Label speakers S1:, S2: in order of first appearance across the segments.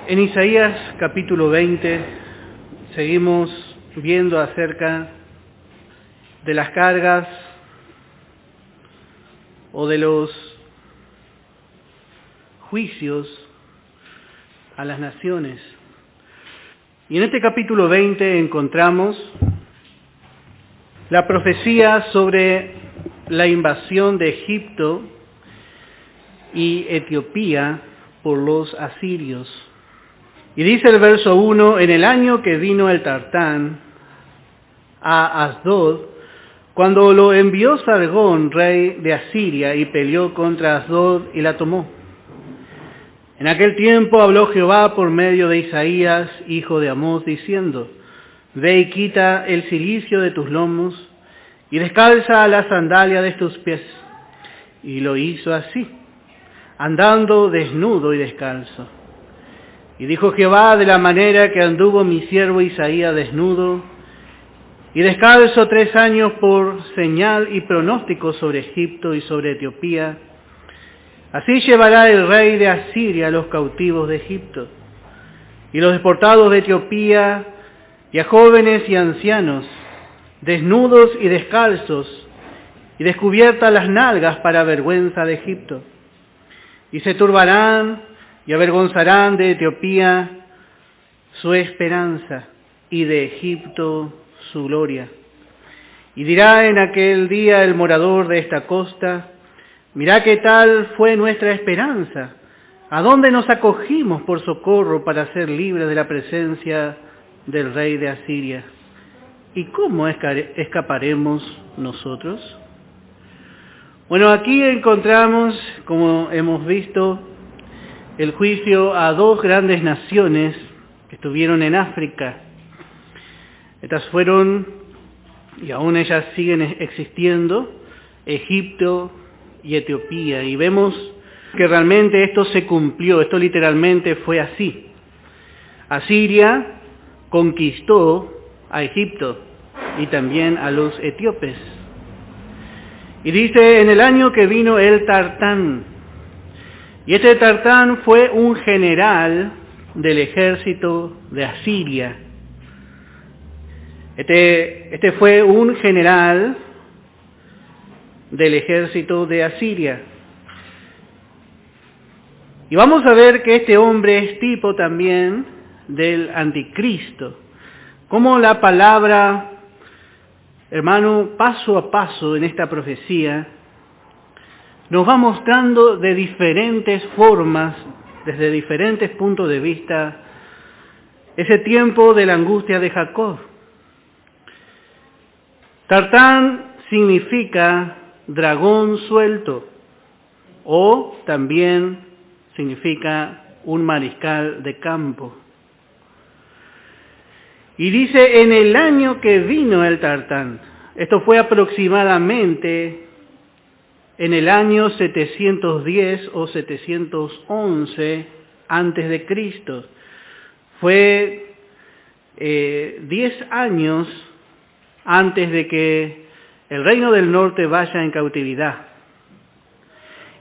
S1: En Isaías capítulo 20 seguimos viendo acerca de las cargas o de los juicios a las naciones. Y en este capítulo 20 encontramos la profecía sobre la invasión de Egipto y Etiopía por los asirios. Y dice el verso 1, en el año que vino el Tartán a Asdod, cuando lo envió Sargón, rey de Asiria, y peleó contra Asdod y la tomó. En aquel tiempo habló Jehová por medio de Isaías, hijo de Amós, diciendo, ve y quita el cilicio de tus lomos, y descalza la sandalia de tus pies. Y lo hizo así, andando desnudo y descalzo. Y dijo Jehová, de la manera que anduvo mi siervo Isaías desnudo y descalzo 3 años por señal y pronóstico sobre Egipto y sobre Etiopía, así llevará el rey de Asiria a los cautivos de Egipto, y los deportados de Etiopía, y a jóvenes y ancianos, desnudos y descalzos, y descubiertas las nalgas para vergüenza de Egipto. Y se turbarán y avergonzarán de Etiopía su esperanza, y de Egipto su gloria. Y dirá en aquel día el morador de esta costa, mirá qué tal fue nuestra esperanza, a dónde nos acogimos por socorro para ser libres de la presencia del rey de Asiria. ¿Y cómo escaparemos nosotros? Bueno, aquí encontramos, como hemos visto, el juicio a 2 grandes naciones que estuvieron en África. Estas fueron, y aún ellas siguen existiendo, Egipto y Etiopía. Y vemos que realmente esto se cumplió, esto literalmente fue así. Asiria conquistó a Egipto y también a los etíopes. Y dice, en el año que vino el Tartán, y este Tartán fue un general del ejército de Asiria. Este fue un general del ejército de Asiria. Y vamos a ver que este hombre es tipo también del anticristo. Como la palabra, hermano, paso a paso en esta profecía, nos va mostrando de diferentes formas, desde diferentes puntos de vista, ese tiempo de la angustia de Jacob. Tartán significa dragón suelto, o también significa un mariscal de campo. Y dice, en el año que vino el Tartán, esto fue aproximadamente en el año 710 o 711 antes de Cristo. Fue 10 años antes de que el reino del norte vaya en cautividad.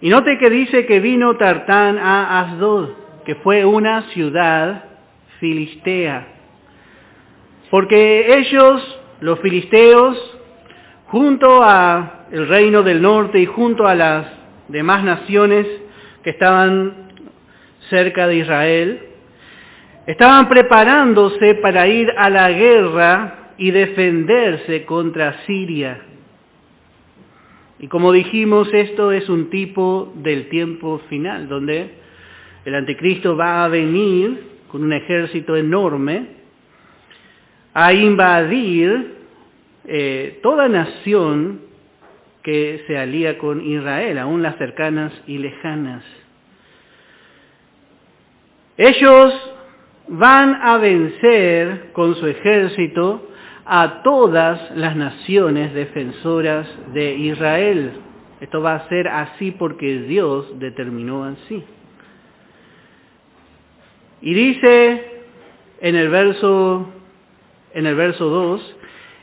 S1: Y note que dice que vino Tartán a Asdod, que fue una ciudad filistea. Porque ellos, los filisteos, junto a el reino del norte y junto a las demás naciones que estaban cerca de Israel, estaban preparándose para ir a la guerra y defenderse contra Siria. Y como dijimos, esto es un tipo del tiempo final, donde el anticristo va a venir con un ejército enorme a invadir toda nación que se alía con Israel, aún las cercanas y lejanas. Ellos van a vencer con su ejército a todas las naciones defensoras de Israel. Esto va a ser así porque Dios determinó así. Y dice en el verso 2,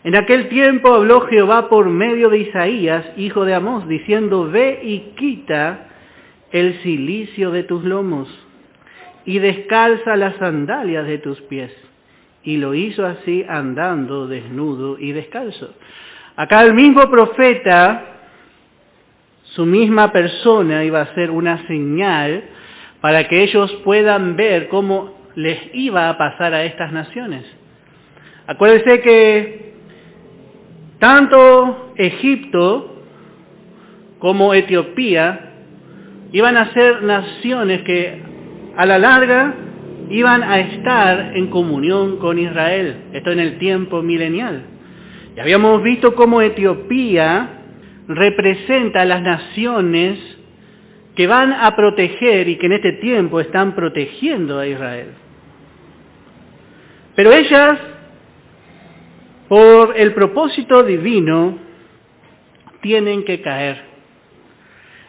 S1: en aquel tiempo habló Jehová por medio de Isaías, hijo de Amós, diciendo, ve y quita el cilicio de tus lomos, y descalza las sandalias de tus pies. Y lo hizo así andando desnudo y descalzo. Acá el mismo profeta, su misma persona, iba a ser una señal para que ellos puedan ver cómo les iba a pasar a estas naciones. Acuérdense que tanto Egipto como Etiopía iban a ser naciones que a la larga iban a estar en comunión con Israel. Esto en el tiempo milenial. Ya habíamos visto cómo Etiopía representa a las naciones que van a proteger y que en este tiempo están protegiendo a Israel. Pero ellas, por el propósito divino, tienen que caer.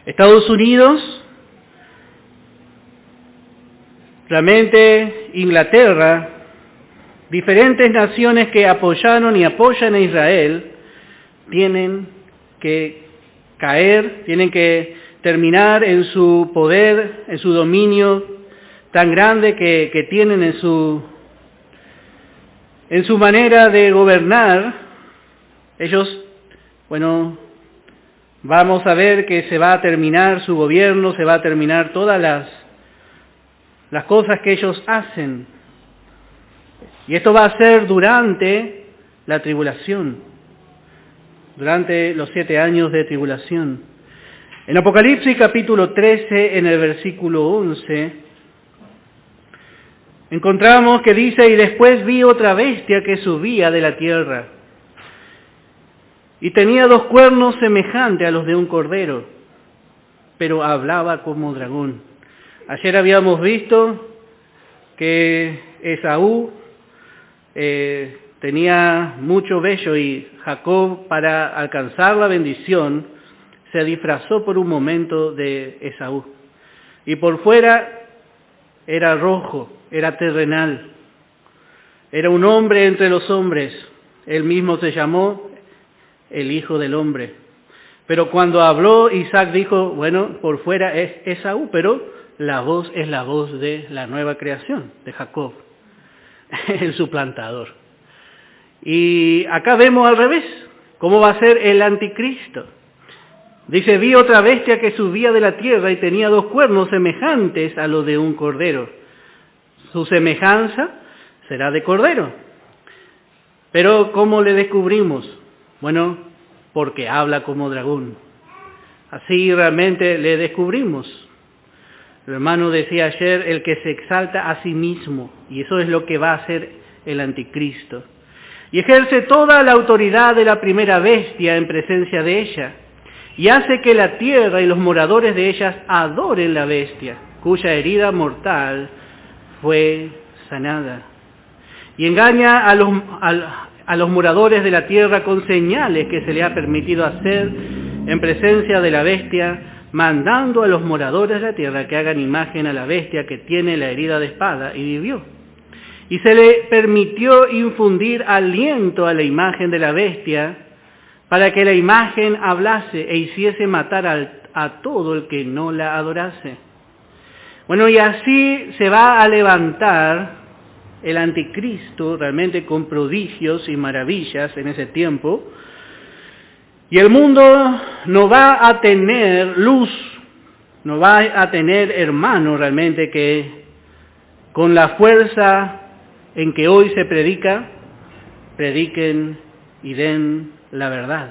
S1: Estados Unidos, realmente Inglaterra, diferentes naciones que apoyaron y apoyan a Israel, tienen que caer, tienen que terminar en su poder, en su dominio tan grande que tienen en su manera de gobernar. Ellos, vamos a ver que se va a terminar su gobierno, se va a terminar todas las cosas que ellos hacen. Y esto va a ser durante la tribulación, durante los 7 años de tribulación. En Apocalipsis capítulo 13, en el versículo 11, encontramos que dice: y después vi otra bestia que subía de la tierra, y tenía 2 cuernos semejantes a los de un cordero, pero hablaba como dragón. Ayer habíamos visto que Esaú tenía mucho vello y Jacob, para alcanzar la bendición, se disfrazó por un momento de Esaú. Y por fuera era rojo, era terrenal, era un hombre entre los hombres. Él mismo se llamó el Hijo del Hombre. Pero cuando habló, Isaac dijo, por fuera es Esaú, pero la voz es la voz de la nueva creación, de Jacob, el suplantador. Y acá vemos al revés, cómo va a ser el anticristo. Dice: vi otra bestia que subía de la tierra y tenía 2 cuernos semejantes a los de un cordero. Su semejanza será de cordero. Pero ¿cómo le descubrimos? Porque habla como dragón. Así realmente le descubrimos. El hermano decía ayer, el que se exalta a sí mismo, y eso es lo que va a hacer el anticristo. Y ejerce toda la autoridad de la primera bestia en presencia de ella, y hace que la tierra y los moradores de ellas adoren la bestia, cuya herida mortal fue sanada. Y engaña a los moradores de la tierra con señales que se le ha permitido hacer en presencia de la bestia, mandando a los moradores de la tierra que hagan imagen a la bestia que tiene la herida de espada y vivió. Y se le permitió infundir aliento a la imagen de la bestia, para que la imagen hablase e hiciese matar a todo el que no la adorase. Y así se va a levantar el anticristo realmente con prodigios y maravillas en ese tiempo, y el mundo no va a tener luz, no va a tener hermano realmente que con la fuerza en que hoy se prediquen y den la verdad.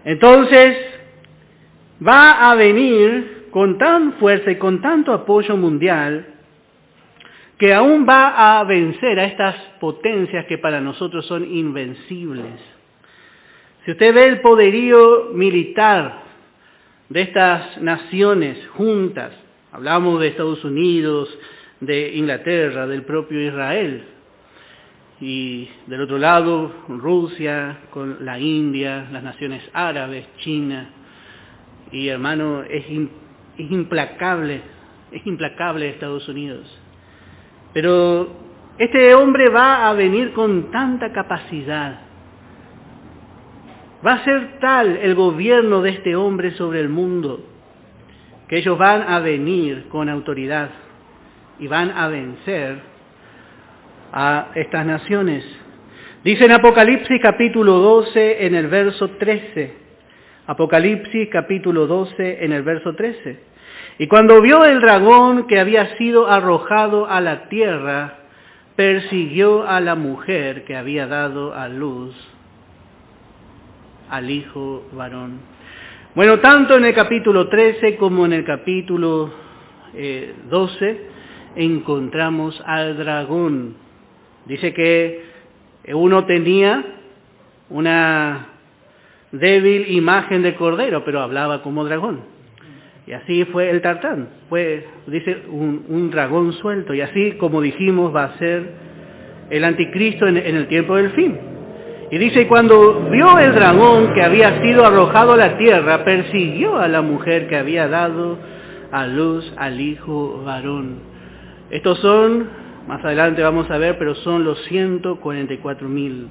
S1: Entonces va a venir con tan fuerza y con tanto apoyo mundial que aún va a vencer a estas potencias que para nosotros son invencibles. Si usted ve el poderío militar de estas naciones juntas, hablamos de Estados Unidos, de Inglaterra, del propio Israel, y del otro lado Rusia, con la India, las naciones árabes, China, y hermano, es implacable Estados Unidos. Pero este hombre va a venir con tanta capacidad, va a ser tal el gobierno de este hombre sobre el mundo, que ellos van a venir con autoridad. y van a vencer a estas naciones. Dice en Apocalipsis capítulo 12 en el verso 13. Apocalipsis capítulo 12 en el verso 13. Y cuando vio el dragón que había sido arrojado a la tierra, persiguió a la mujer que había dado a luz al hijo varón. Bueno, tanto en el capítulo 13 como en el capítulo 12 encontramos al dragón. Dice que uno tenía una débil imagen de cordero, pero hablaba como dragón. Y así fue el Tartán. Fue, dice, un dragón suelto. Y así, como dijimos, va a ser el anticristo en el tiempo del fin. Y dice, cuando vio el dragón que había sido arrojado a la tierra, persiguió a la mujer que había dado a luz al hijo varón. Estos son, más adelante vamos a ver, pero son los 144,000.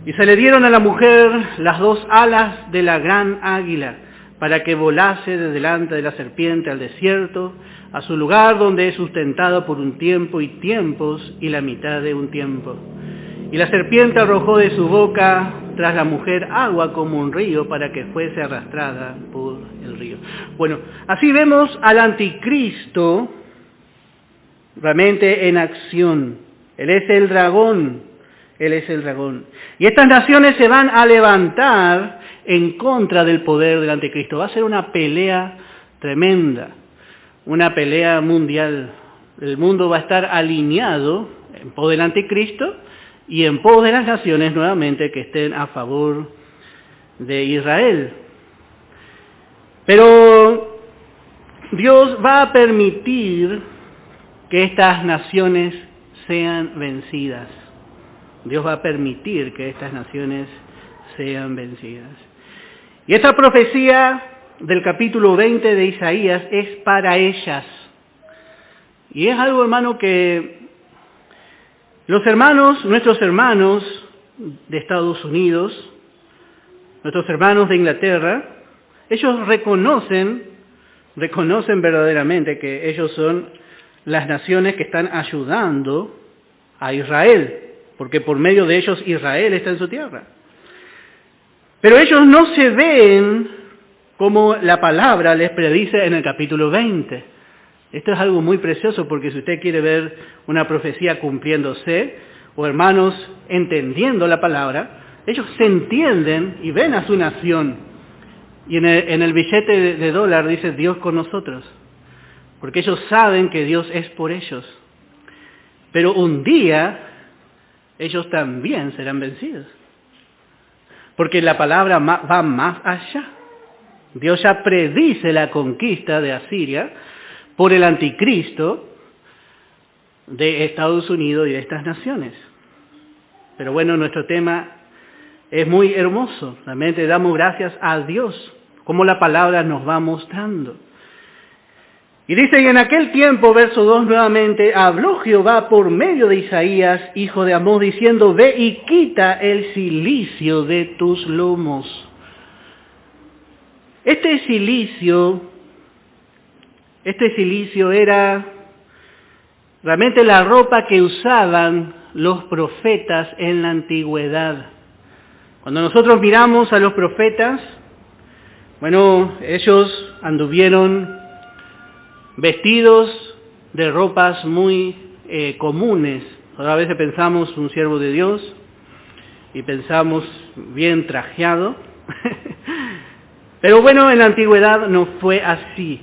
S1: Y se le dieron a la mujer las 2 alas de la gran águila, para que volase de delante de la serpiente al desierto, a su lugar donde es sustentado por un tiempo y tiempos y la mitad de un tiempo. Y la serpiente arrojó de su boca tras la mujer agua como un río para que fuese arrastrada por el río. Bueno, así vemos al anticristo realmente en acción. Él es el dragón, él es el dragón. Y estas naciones se van a levantar en contra del poder del anticristo. Va a ser una pelea tremenda, una pelea mundial. El mundo va a estar alineado en pos del anticristo y en pos de las naciones nuevamente que estén a favor de Israel. Pero Dios va a permitir que estas naciones sean vencidas. Dios va a permitir que estas naciones sean vencidas. Y esta profecía del capítulo 20 de Isaías es para ellas. Y es algo, hermano, que los hermanos, nuestros hermanos de Estados Unidos, nuestros hermanos de Inglaterra, ellos reconocen verdaderamente que ellos son las naciones que están ayudando a Israel, porque por medio de ellos Israel está en su tierra. Pero ellos no se ven como la palabra les predice en el capítulo 20. Esto es algo muy precioso porque si usted quiere ver una profecía cumpliéndose, o hermanos entendiendo la palabra, ellos se entienden y ven a su nación. Y en el billete de dólar dice Dios con nosotros, porque ellos saben que Dios es por ellos. Pero un día ellos también serán vencidos, porque la palabra va más allá. Dios ya predice la conquista de Asiria por el anticristo de Estados Unidos y de estas naciones. Pero bueno, nuestro tema es muy hermoso. Realmente damos gracias a Dios, como la palabra nos va mostrando. Y dice, y en aquel tiempo, verso 2 nuevamente, habló Jehová por medio de Isaías, hijo de Amós, diciendo, ve y quita el cilicio de tus lomos. Este cilicio era realmente la ropa que usaban los profetas en la antigüedad. Cuando nosotros miramos a los profetas, bueno, ellos anduvieron vestidos de ropas muy comunes. A veces pensamos un siervo de Dios y pensamos bien trajeado. Pero bueno, en la antigüedad no fue así.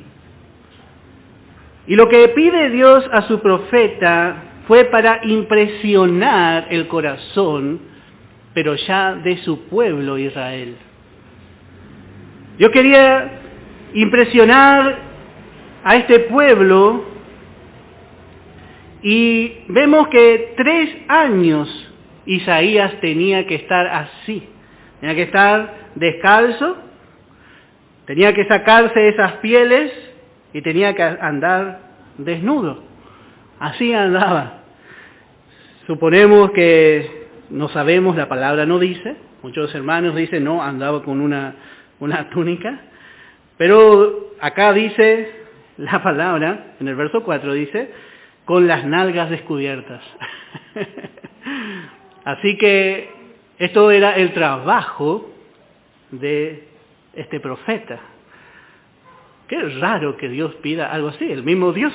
S1: Y lo que pide Dios a su profeta fue para impresionar el corazón, pero ya de su pueblo Israel. Yo quería impresionar a este pueblo y vemos que 3 años Isaías tenía que estar así, tenía que estar descalzo, tenía que sacarse esas pieles y tenía que andar desnudo. Así andaba. Suponemos que no sabemos, la palabra no dice, muchos hermanos dicen no, andaba con una túnica, pero acá dice la palabra, en el verso 4 dice, con las nalgas descubiertas. Así que esto era el trabajo de este profeta. Qué raro que Dios pida algo así, el mismo Dios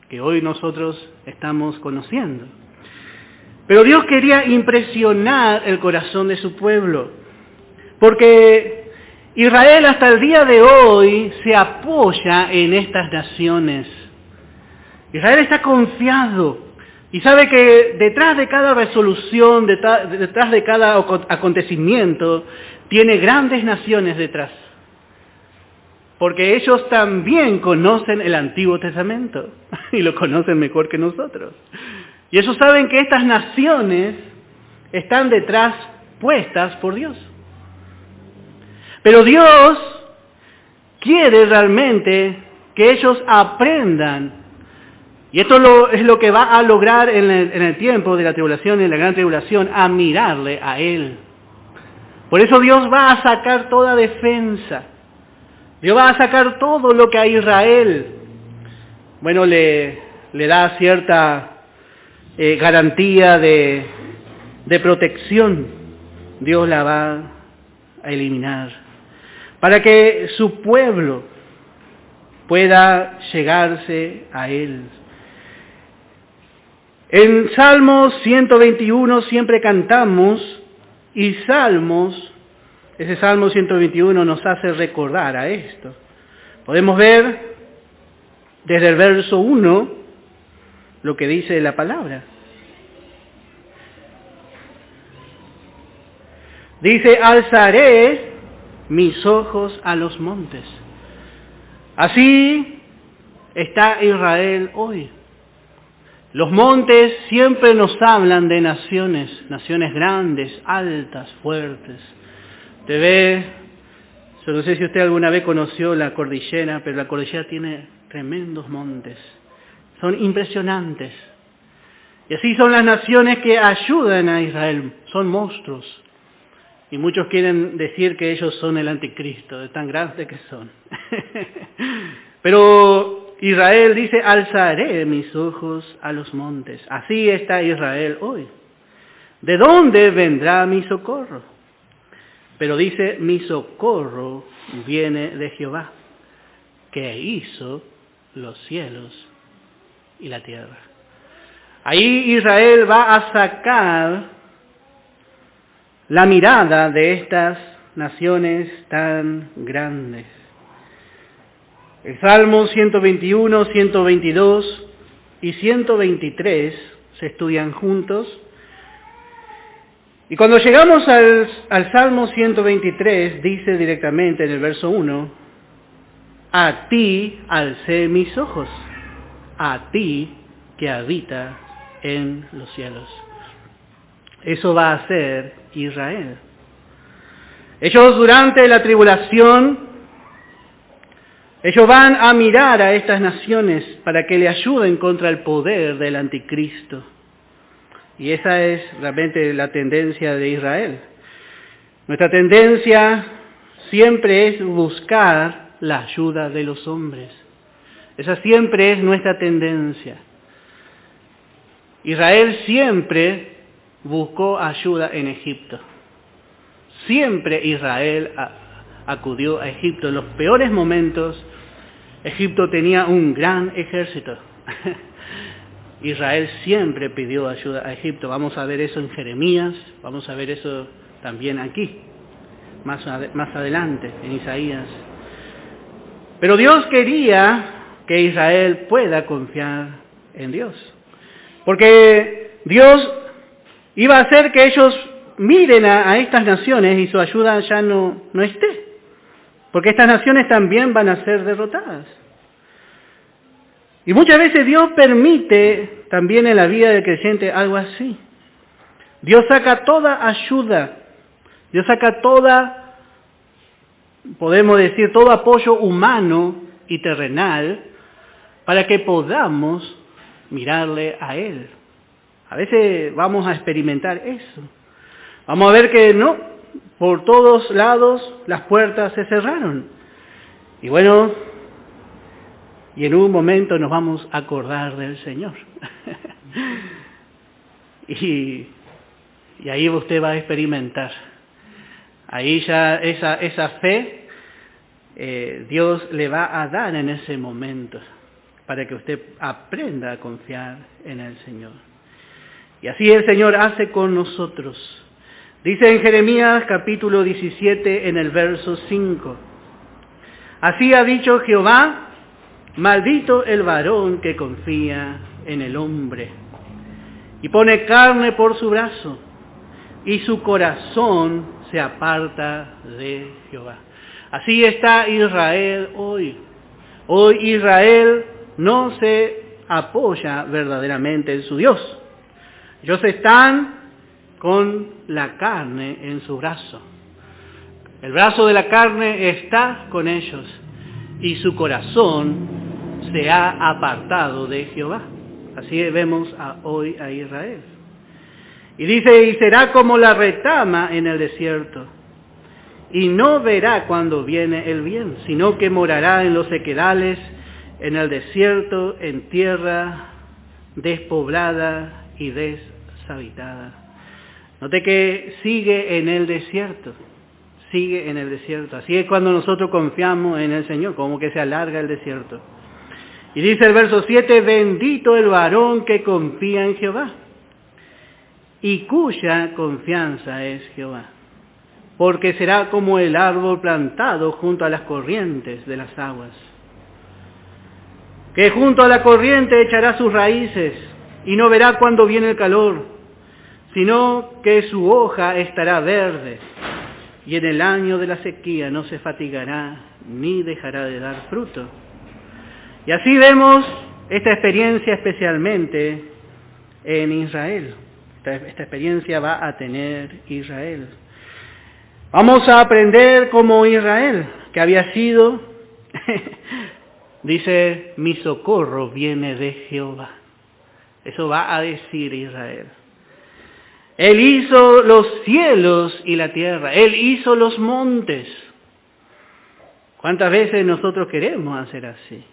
S1: que hoy nosotros estamos conociendo. Pero Dios quería impresionar el corazón de su pueblo, porque Israel hasta el día de hoy se apoya en estas naciones. Israel está confiado y sabe que detrás de cada resolución, detrás de cada acontecimiento, tiene grandes naciones detrás. Porque ellos también conocen el Antiguo Testamento y lo conocen mejor que nosotros. Y ellos saben que estas naciones están detrás puestas por Dios. Pero Dios quiere realmente que ellos aprendan. Y esto es lo que va a lograr en el tiempo de la tribulación, en la gran tribulación, a mirarle a Él. Por eso Dios va a sacar toda defensa. Dios va a sacar todo lo que a Israel, bueno, le da cierta garantía de protección. Dios la va a eliminar para que su pueblo pueda llegarse a Él. En Salmos 121 siempre cantamos, y ese Salmo 121 nos hace recordar a esto. Podemos ver desde el verso 1 lo que dice la palabra. Dice, alzaré mis ojos a los montes. Así está Israel hoy. Los montes siempre nos hablan de naciones grandes, altas, fuertes. Usted ve, yo no sé si usted alguna vez conoció la cordillera, pero la cordillera tiene tremendos montes. Son impresionantes. Y así son las naciones que ayudan a Israel. Son monstruos. Y muchos quieren decir que ellos son el anticristo, de tan grandes que son. Pero Israel dice, alzaré mis ojos a los montes. Así está Israel hoy. ¿De dónde vendrá mi socorro? Pero dice, mi socorro viene de Jehová, que hizo los cielos y la tierra. Ahí Israel va a sacar la mirada de estas naciones tan grandes. El Salmo 121, 122 y 123 se estudian juntos. Y cuando llegamos al Salmo 123, dice directamente en el verso 1, a ti alcé mis ojos, a ti que habita en los cielos. Eso va a ser Israel. Ellos durante la tribulación, ellos van a mirar a estas naciones para que le ayuden contra el poder del anticristo. Y esa es realmente la tendencia de Israel. Nuestra tendencia siempre es buscar la ayuda de los hombres. Esa siempre es nuestra tendencia. Israel siempre buscó ayuda en Egipto. Siempre Israel acudió a Egipto. En los peores momentos, Egipto tenía un gran ejército. Israel siempre pidió ayuda a Egipto. Vamos a ver eso en Jeremías, vamos a ver eso también aquí, más adelante, en Isaías. Pero Dios quería que Israel pueda confiar en Dios, porque Dios iba a hacer que ellos miren a estas naciones y su ayuda ya no esté, porque estas naciones también van a ser derrotadas. Y muchas veces Dios permite también en la vida del creyente algo así. Dios saca toda ayuda, Dios saca podemos decir, todo apoyo humano y terrenal para que podamos mirarle a Él. A veces vamos a experimentar eso. Vamos a ver que no, por todos lados las puertas se cerraron. Y bueno, y en un momento nos vamos a acordar del Señor. y ahí usted va a experimentar. Ahí ya esa fe Dios le va a dar en ese momento para que usted aprenda a confiar en el Señor. Y así el Señor hace con nosotros. Dice en Jeremías capítulo 17 en el verso 5. Así ha dicho Jehová, maldito el varón que confía en el hombre y pone carne por su brazo y su corazón se aparta de Jehová. Así está Israel hoy. Hoy Israel no se apoya verdaderamente en su Dios. Ellos están con la carne en su brazo. El brazo de la carne está con ellos y su corazón se ha apartado de Jehová. Así vemos hoy a Israel. Y dice, y será como la retama en el desierto, y no verá cuando viene el bien, sino que morará en los sequedales, en el desierto, en tierra despoblada y deshabitada. Note que sigue en el desierto, sigue en el desierto. Así es cuando nosotros confiamos en el Señor, como que se alarga el desierto. Y dice el verso 7, bendito el varón que confía en Jehová, y cuya confianza es Jehová, porque será como el árbol plantado junto a las corrientes de las aguas, que junto a la corriente echará sus raíces, y no verá cuando viene el calor, sino que su hoja estará verde, y en el año de la sequía no se fatigará, ni dejará de dar fruto. Y así vemos esta experiencia especialmente en Israel. Esta experiencia va a tener Israel. Vamos a aprender como Israel, que había sido, dice, mi socorro viene de Jehová. Eso va a decir Israel. Él hizo los cielos y la tierra. Él hizo los montes. ¿Cuántas veces nosotros queremos hacer así?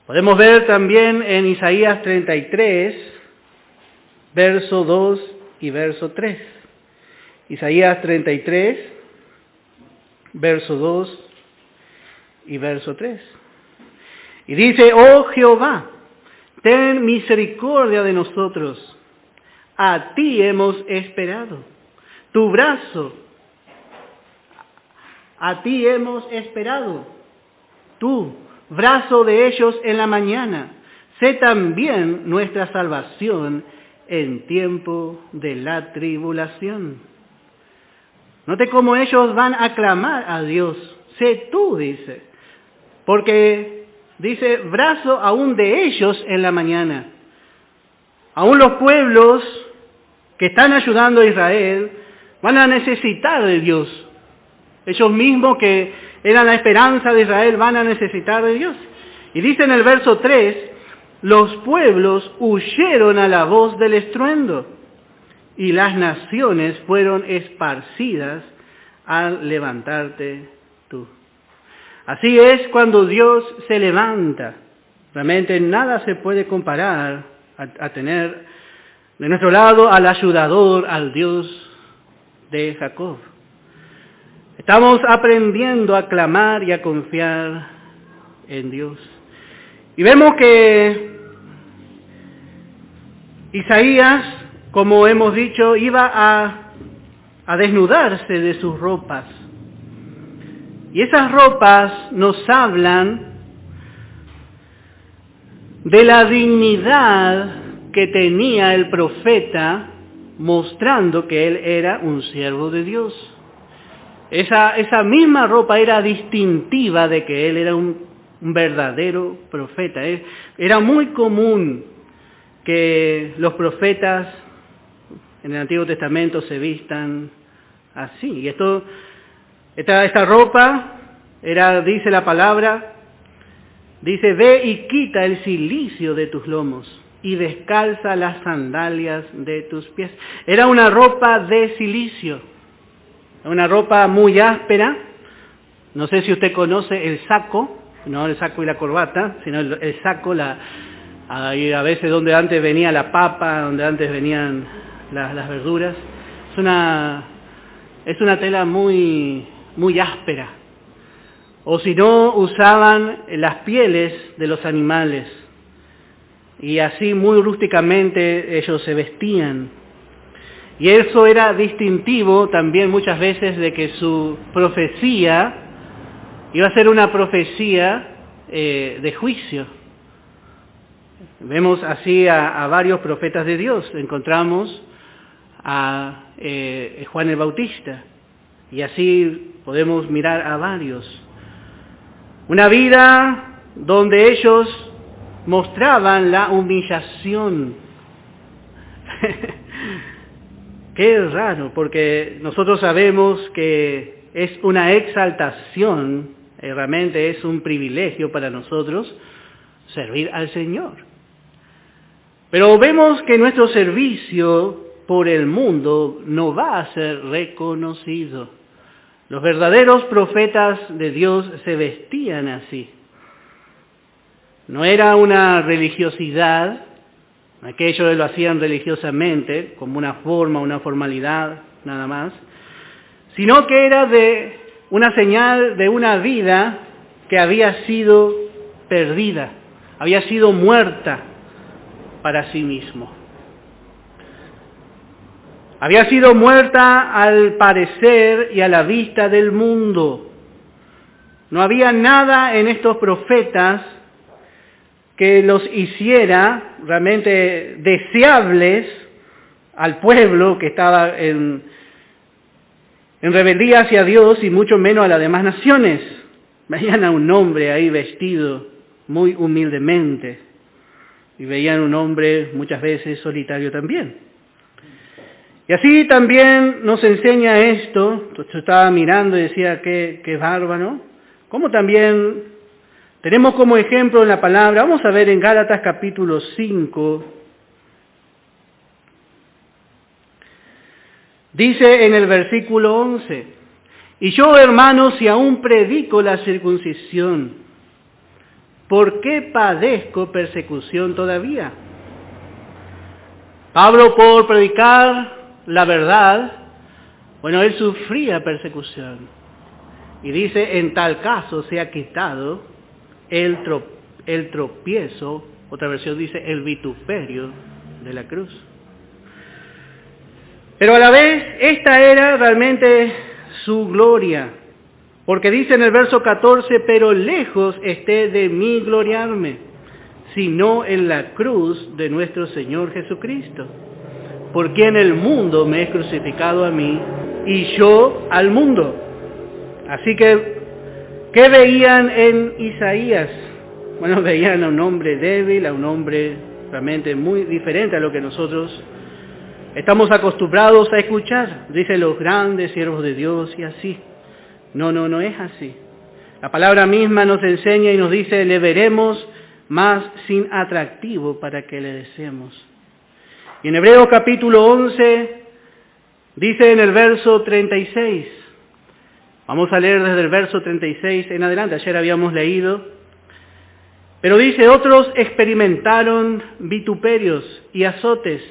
S1: Podemos ver también en Isaías 33, verso 2 y verso 3. Isaías 33, verso 2 y verso 3. Y dice, oh Jehová, ten misericordia de nosotros. A ti hemos esperado. Tu brazo, a ti hemos esperado. Tu brazo de ellos en la mañana. Sé también nuestra salvación en tiempo de la tribulación. Note cómo ellos van a clamar a Dios. Sé tú, dice. Porque dice, brazo aún de ellos en la mañana. Aún los pueblos que están ayudando a Israel van a necesitar de Dios. Ellos mismos que eran la esperanza de Israel van a necesitar de Dios. Y dice en el verso 3, los pueblos huyeron a la voz del estruendo y las naciones fueron esparcidas al levantarte tú. Así es cuando Dios se levanta. Realmente nada se puede comparar a tener de nuestro lado al ayudador, al Dios de Jacob. Estamos aprendiendo a clamar y a confiar en Dios. Y vemos que Isaías, como hemos dicho, iba a desnudarse de sus ropas. Y esas ropas nos hablan de la dignidad que tenía el profeta, mostrando que él era un siervo de Dios. Esa misma ropa era distintiva de que él era un verdadero profeta. Era muy común que los profetas en el Antiguo Testamento se vistan así. Y esta ropa era, dice la palabra, dice, ve y quita el cilicio de tus lomos y descalza las sandalias de tus pies. Era una ropa de cilicio, una ropa muy áspera. No sé si usted conoce el saco. no el saco y la corbata, sino el saco, ahí a veces donde antes venía la papa, donde antes venían las verduras. Es una tela muy áspera. O si no, usaban las pieles de los animales. Y así muy rústicamente ellos se vestían. Y eso era distintivo también muchas veces de que su profecía iba a ser una profecía de juicio. Vemos así a varios profetas de Dios. Encontramos a Juan el Bautista. Y así podemos mirar a varios. Una vida donde ellos mostraban la humillación. Qué raro, porque nosotros sabemos que es una exaltación, realmente es un privilegio para nosotros servir al Señor. Pero vemos que nuestro servicio por el mundo no va a ser reconocido. Los verdaderos profetas de Dios se vestían así. No era una religiosidad, aquellos lo hacían religiosamente, como una forma, una formalidad, nada más, sino que era de una señal de una vida que había sido perdida, había sido muerta para sí mismo. Había sido muerta al parecer y a la vista del mundo. No había nada en estos profetas que los hiciera realmente deseables al pueblo que estaba en rebeldía hacia Dios y mucho menos a las demás naciones. Veían a un hombre ahí vestido muy humildemente y veían un hombre muchas veces solitario también. Y así también nos enseña esto. Yo estaba mirando y decía, qué bárbaro. Como también tenemos como ejemplo en la palabra, vamos a ver en Gálatas capítulo 5, dice en el versículo 11, y yo, hermanos, si aún predico la circuncisión, ¿por qué padezco persecución todavía? Pablo, por predicar la verdad, bueno, él sufría persecución. Y dice, en tal caso se ha quitado el tropiezo, otra versión dice, el vituperio de la cruz. Pero a la vez, esta era realmente su gloria. Porque dice en el verso 14, pero lejos esté de mí gloriarme, sino en la cruz de nuestro Señor Jesucristo, por quien el mundo me es crucificado a mí y yo al mundo. Así que, ¿qué veían en Isaías? Bueno, veían a un hombre débil, a un hombre realmente muy diferente a lo que nosotros estamos acostumbrados a escuchar. Dicen los grandes siervos de Dios y así. No es así. La palabra misma nos enseña y nos dice, le veremos más sin atractivo para que le deseemos. Y en Hebreos capítulo 11, dice en el verso 36, vamos a leer desde el verso 36 en adelante, ayer habíamos leído, pero dice, otros experimentaron vituperios y azotes,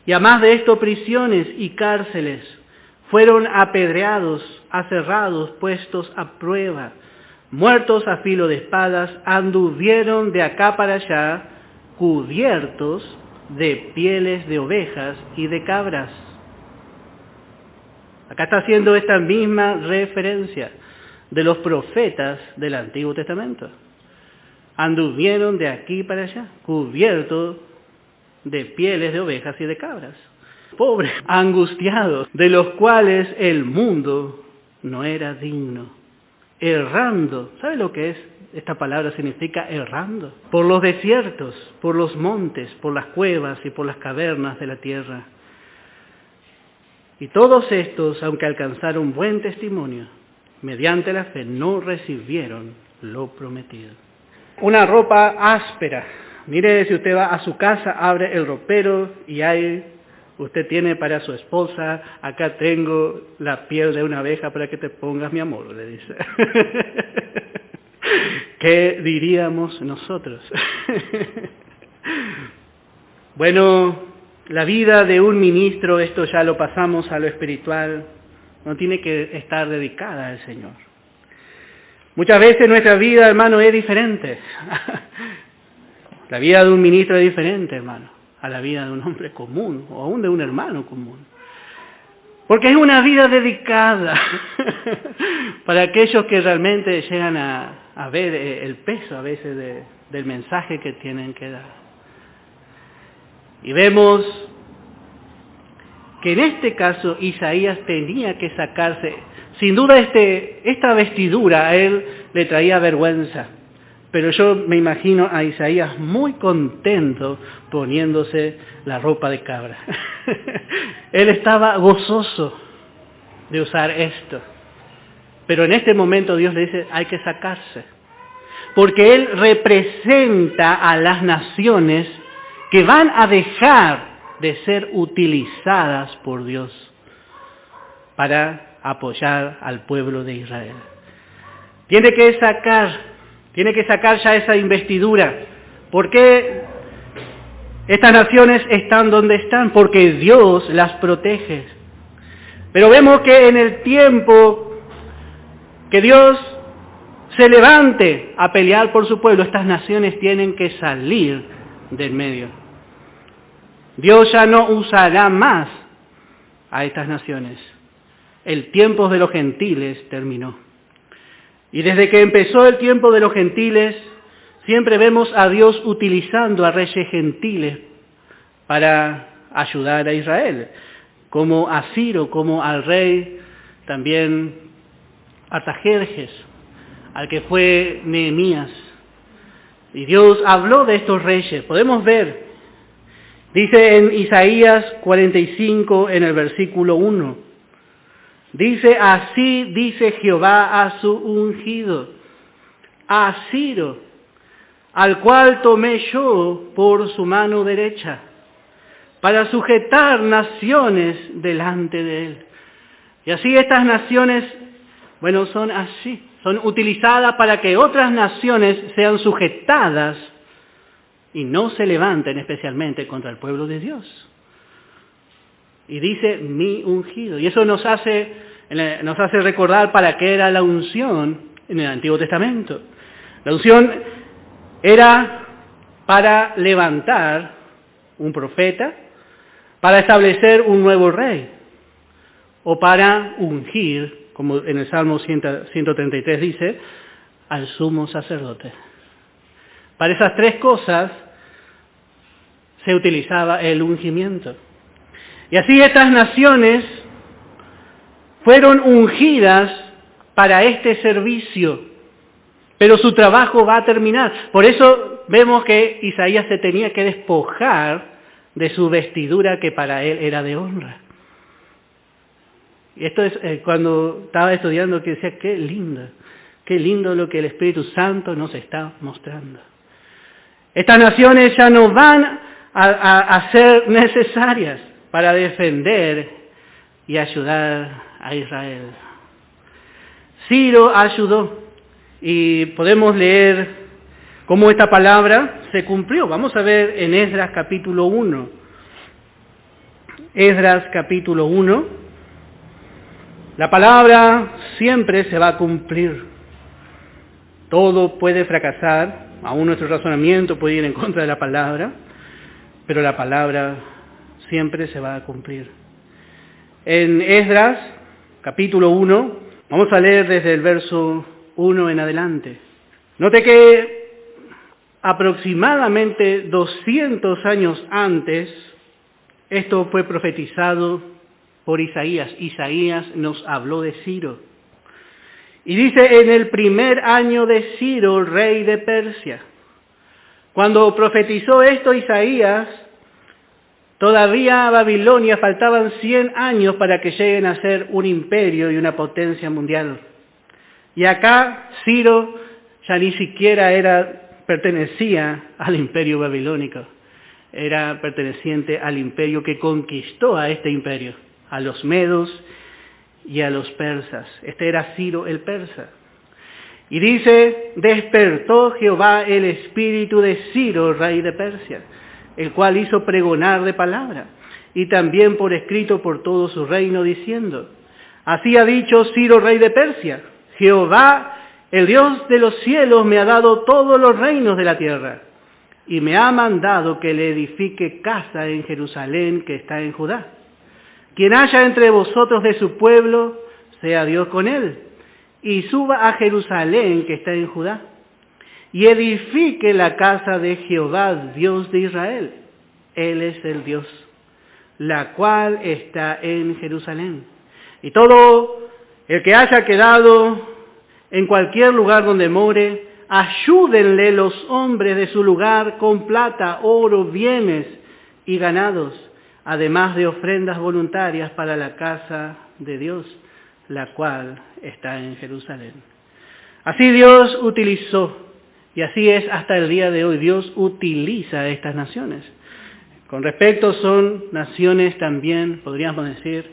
S1: y además de esto prisiones y cárceles, fueron apedreados, aserrados, puestos a prueba, muertos a filo de espadas, anduvieron de acá para allá, cubiertos de pieles de ovejas y de cabras. Acá está haciendo esta misma referencia de los profetas del Antiguo Testamento. Anduvieron de aquí para allá, cubiertos de pieles de ovejas y de cabras. Pobres, angustiados, de los cuales el mundo no era digno. Errando, ¿sabe lo que es? Esta palabra significa errando. Por los desiertos, por los montes, por las cuevas y por las cavernas de la tierra. Y todos estos, aunque alcanzaron buen testimonio, mediante la fe no recibieron lo prometido. Una ropa áspera. Mire, si usted va a su casa, abre el ropero y usted tiene para su esposa, acá tengo la piel de una abeja para que te pongas, mi amor, le dice. ¿qué diríamos nosotros? Bueno, la vida de un ministro, esto ya lo pasamos a lo espiritual, no tiene que estar dedicada al Señor. Muchas veces nuestra vida, hermano, es diferente. La vida de un ministro es diferente, hermano, a la vida de un hombre común o aún de un hermano común. Porque es una vida dedicada para aquellos que realmente llegan a ver el peso a veces del mensaje que tienen que dar. Y vemos que en este caso Isaías tenía que sacarse, sin duda esta vestidura a él le traía vergüenza, pero yo me imagino a Isaías muy contento poniéndose la ropa de cabra. Él estaba gozoso de usar esto, pero en este momento Dios le dice, hay que sacarse, porque él representa a las naciones que van a dejar de ser utilizadas por Dios para apoyar al pueblo de Israel. Tiene que sacar ya esa investidura. ¿Por qué estas naciones están donde están? Porque Dios las protege. Pero vemos que en el tiempo que Dios se levante a pelear por su pueblo, estas naciones tienen que salir del medio. Dios ya no usará más a estas naciones. El tiempo de los gentiles terminó. Y desde que empezó el tiempo de los gentiles, siempre vemos a Dios utilizando a reyes gentiles para ayudar a Israel, como a Ciro, como al rey también Artajerjes, al que fue Nehemías. Y Dios habló de estos reyes. Podemos ver, dice en Isaías 45, en el versículo 1, dice, así dice Jehová a su ungido, a Ciro, al cual tomé yo por su mano derecha, para sujetar naciones delante de él. Y así estas naciones, bueno, son así, son utilizadas para que otras naciones sean sujetadas y no se levanten especialmente contra el pueblo de Dios. Y dice, mi ungido. Y eso nos hace recordar para qué era la unción en el Antiguo Testamento. La unción era para levantar un profeta, para establecer un nuevo rey, o para ungir, como en el Salmo 133 dice, al sumo sacerdote. Para esas tres cosas se utilizaba el ungimiento. Y así estas naciones fueron ungidas para este servicio, pero su trabajo va a terminar. Por eso vemos que Isaías se tenía que despojar de su vestidura que para él era de honra. Y esto es cuando estaba estudiando que decía, qué lindo lo que el Espíritu Santo nos está mostrando. Estas naciones ya no van a ser necesarias para defender y ayudar a Israel. Ciro ayudó y podemos leer cómo esta palabra se cumplió. Vamos a ver en Esdras capítulo 1. Esdras capítulo 1. La palabra siempre se va a cumplir. Todo puede fracasar, aún nuestro razonamiento puede ir en contra de la palabra, pero la palabra siempre se va a cumplir. En Esdras, capítulo 1, vamos a leer desde el verso 1 en adelante. Note que aproximadamente 200 años antes, esto fue profetizado por Isaías. Isaías nos habló de Ciro. Y dice, en el primer año de Ciro, rey de Persia. Cuando profetizó esto Isaías, todavía a Babilonia faltaban 100 años para que lleguen a ser un imperio y una potencia mundial. Y acá Ciro ya ni siquiera pertenecía al imperio babilónico. Era perteneciente al imperio que conquistó a este imperio, a los medos y a los persas. Este era Ciro el persa. Y dice, despertó Jehová el espíritu de Ciro, rey de Persia, el cual hizo pregonar de palabra, y también por escrito por todo su reino, diciendo, así ha dicho Ciro, rey de Persia, Jehová, el Dios de los cielos, me ha dado todos los reinos de la tierra, y me ha mandado que le edifique casa en Jerusalén, que está en Judá. Quien haya entre vosotros de su pueblo, sea Dios con él, y suba a Jerusalén, que está en Judá, y edifique la casa de Jehová, Dios de Israel. Él es el Dios, la cual está en Jerusalén. Y todo el que haya quedado en cualquier lugar donde more, ayúdenle los hombres de su lugar con plata, oro, bienes y ganados, además de ofrendas voluntarias para la casa de Dios, la cual está en Jerusalén. Así Dios utilizó, y así es hasta el día de hoy, Dios utiliza a estas naciones. Con respecto, son naciones también, podríamos decir,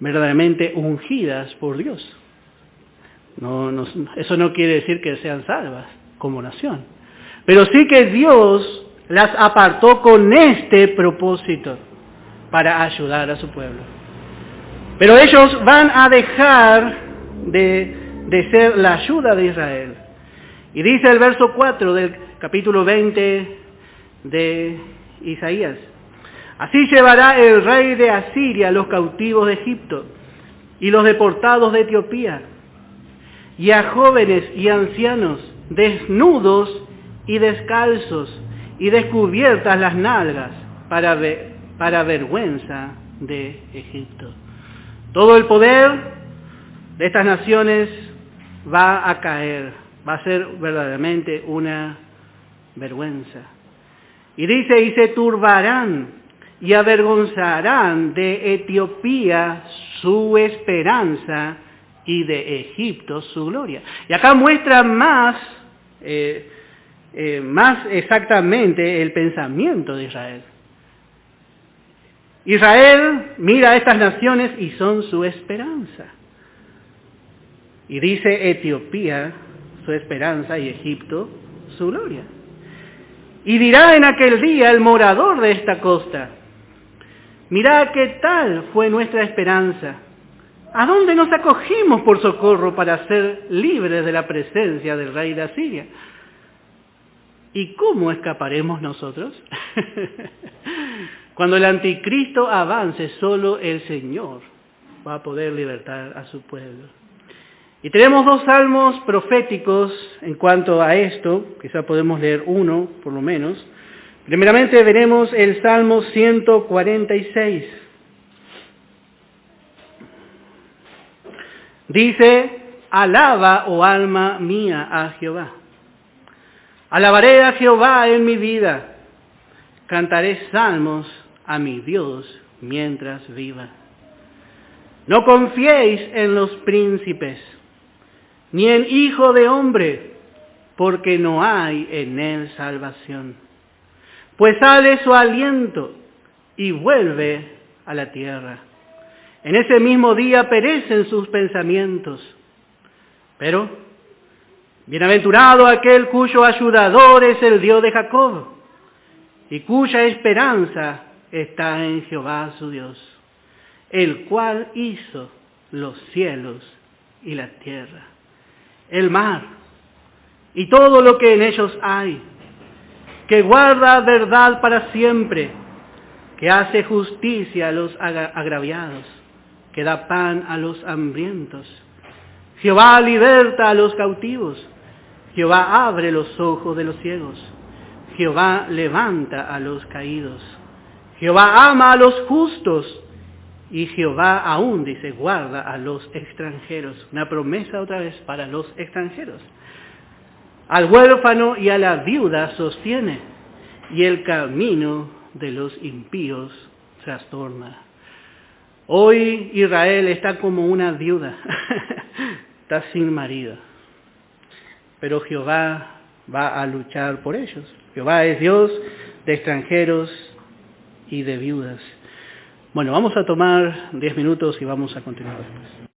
S1: verdaderamente ungidas por Dios. Eso no quiere decir que sean salvas como nación, pero sí que Dios las apartó con este propósito, para ayudar a su pueblo. Pero ellos van a dejar de ser la ayuda de Israel. Y dice el verso 4 del capítulo 20 de Isaías, así llevará el rey de Asiria a los cautivos de Egipto y los deportados de Etiopía, y a jóvenes y ancianos, desnudos y descalzos, y descubiertas las nalgas, para vergüenza de Egipto. Todo el poder de estas naciones va a caer, va a ser verdaderamente una vergüenza. Y dice, y se turbarán y avergonzarán de Etiopía su esperanza y de Egipto su gloria. Y acá muestra más exactamente el pensamiento de Israel. Israel mira a estas naciones y son su esperanza. Y dice Etiopía su esperanza y Egipto su gloria. Y dirá en aquel día el morador de esta costa, mirad qué tal fue nuestra esperanza. ¿A dónde nos acogimos por socorro para ser libres de la presencia del rey de Asiria? ¿Y cómo escaparemos nosotros? Cuando el anticristo avance, solo el Señor va a poder libertar a su pueblo. Y tenemos dos salmos proféticos en cuanto a esto, quizá podemos leer uno por lo menos. Primeramente veremos el Salmo 146. Dice, alaba, oh alma mía, a Jehová. Alabaré a Jehová en mi vida. Cantaré salmos a mi Dios mientras viva. No confiéis en los príncipes, ni en hijo de hombre, porque no hay en él salvación. Pues sale su aliento y vuelve a la tierra. En ese mismo día perecen sus pensamientos. Pero, bienaventurado aquel cuyo ayudador es el Dios de Jacob, y cuya esperanza está en Jehová su Dios, el cual hizo los cielos y la tierra, el mar y todo lo que en ellos hay, que guarda verdad para siempre, que hace justicia a los agraviados, que da pan a los hambrientos. Jehová liberta a los cautivos, Jehová abre los ojos de los ciegos, Jehová levanta a los caídos, Jehová ama a los justos, y Jehová aún, dice, guarda a los extranjeros. Una promesa otra vez para los extranjeros. Al huérfano y a la viuda sostiene, y el camino de los impíos trastorna. Hoy Israel está como una viuda, está sin marido, pero Jehová va a luchar por ellos. Jehová es Dios de extranjeros y de viudas. Bueno, vamos a tomar 10 minutos y vamos a continuar después.